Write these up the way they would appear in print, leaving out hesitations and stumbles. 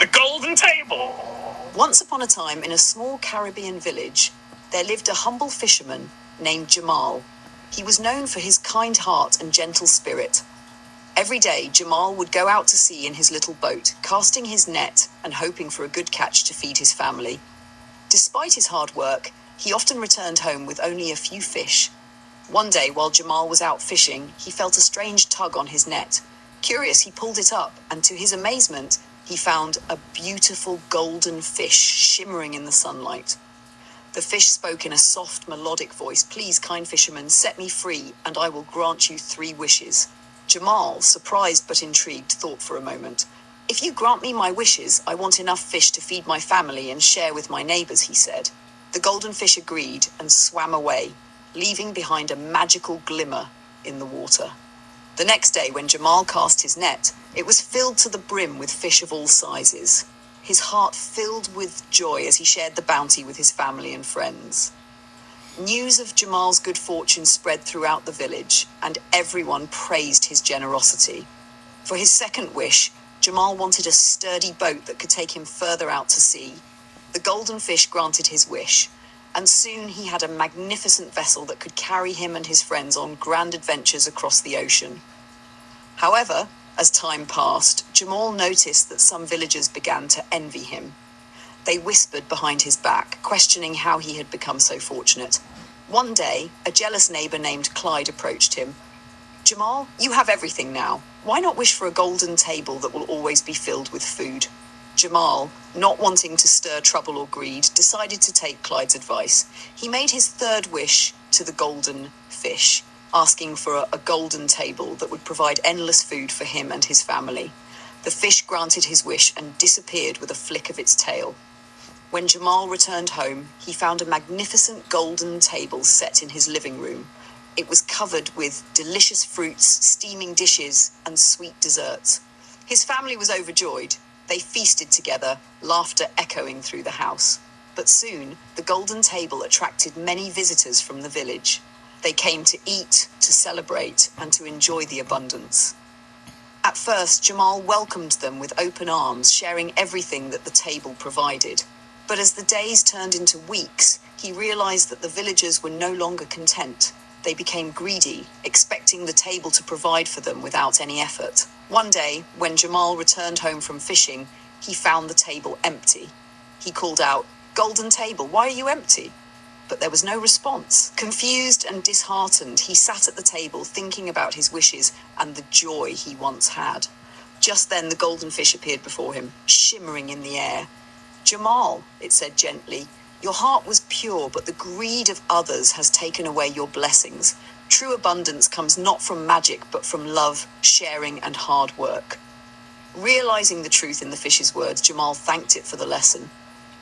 The golden table! Once upon a time, in a small Caribbean village, there lived a humble fisherman named Jamal. He was known for his kind heart and gentle spirit. Every day, Jamal would go out to sea in his little boat, casting his net and hoping for a good catch to feed his family. Despite his hard work, he often returned home with only a few fish. One day, while Jamal was out fishing, he felt a strange tug on his net. Curious, he pulled it up, and to his amazement, he found a beautiful golden fish shimmering in the sunlight. The fish spoke in a soft, melodic voice. "Please, kind fisherman, set me free, and I will grant you 3 wishes." Jamal, surprised but intrigued, thought for a moment. "If you grant me my wishes, I want enough fish to feed my family and share with my neighbors," he said. The golden fish agreed and swam away, leaving behind a magical glimmer in the water. The next day, when Jamal cast his net, it was filled to the brim with fish of all sizes. His heart filled with joy as he shared the bounty with his family and friends. News of Jamal's good fortune spread throughout the village, and everyone praised his generosity. For his second wish, Jamal wanted a sturdy boat that could take him further out to sea. The golden fish granted his wish, and soon he had a magnificent vessel that could carry him and his friends on grand adventures across the ocean. However, as time passed, Jamal noticed that some villagers began to envy him. They whispered behind his back, questioning how he had become so fortunate. One day, a jealous neighbor named Clyde approached him. "Jamal, you have everything now. Why not wish for a golden table that will always be filled with food?" Jamal, not wanting to stir trouble or greed, decided to take Clyde's advice. He made his third wish to the golden fish, asking for a golden table that would provide endless food for him and his family. The fish granted his wish and disappeared with a flick of its tail. When Jamal returned home, he found a magnificent golden table set in his living room. It was covered with delicious fruits, steaming dishes, and sweet desserts. His family was overjoyed. They feasted together, laughter echoing through the house. But soon, the golden table attracted many visitors from the village. They came to eat, to celebrate, and to enjoy the abundance. At first, Jamal welcomed them with open arms, sharing everything that the table provided. But as the days turned into weeks, he realized that the villagers were no longer content. They became greedy, expecting the table to provide for them without any effort. One day, when Jamal returned home from fishing, he found the table empty. He called out, "Golden table, why are you empty?" But there was no response. Confused and disheartened, he sat at the table thinking about his wishes and the joy he once had. Just then the golden fish appeared before him, shimmering in the air. "Jamal," it said gently, "your heart was pure, but the greed of others has taken away your blessings. True abundance comes not from magic, but from love, sharing, and hard work." Realizing the truth in the fish's words, Jamal thanked it for the lesson.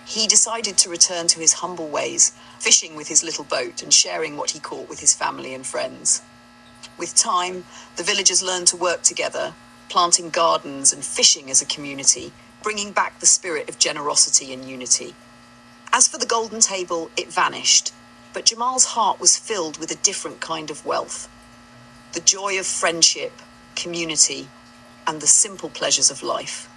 He decided to return to his humble ways, fishing with his little boat and sharing what he caught with his family and friends. With time, the villagers learned to work together, planting gardens and fishing as a community, bringing back the spirit of generosity and unity. As for the golden table, it vanished, but Jamal's heart was filled with a different kind of wealth. The joy of friendship, community, and the simple pleasures of life.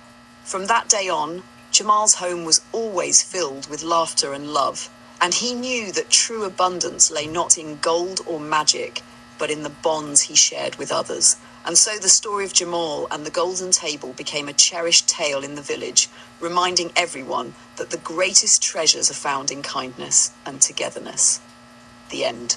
From that day on, Jamal's home was always filled with laughter and love, and he knew that true abundance lay not in gold or magic, but in the bonds he shared with others. And so the story of Jamal and the golden table became a cherished tale in the village, reminding everyone that the greatest treasures are found in kindness and togetherness. The end.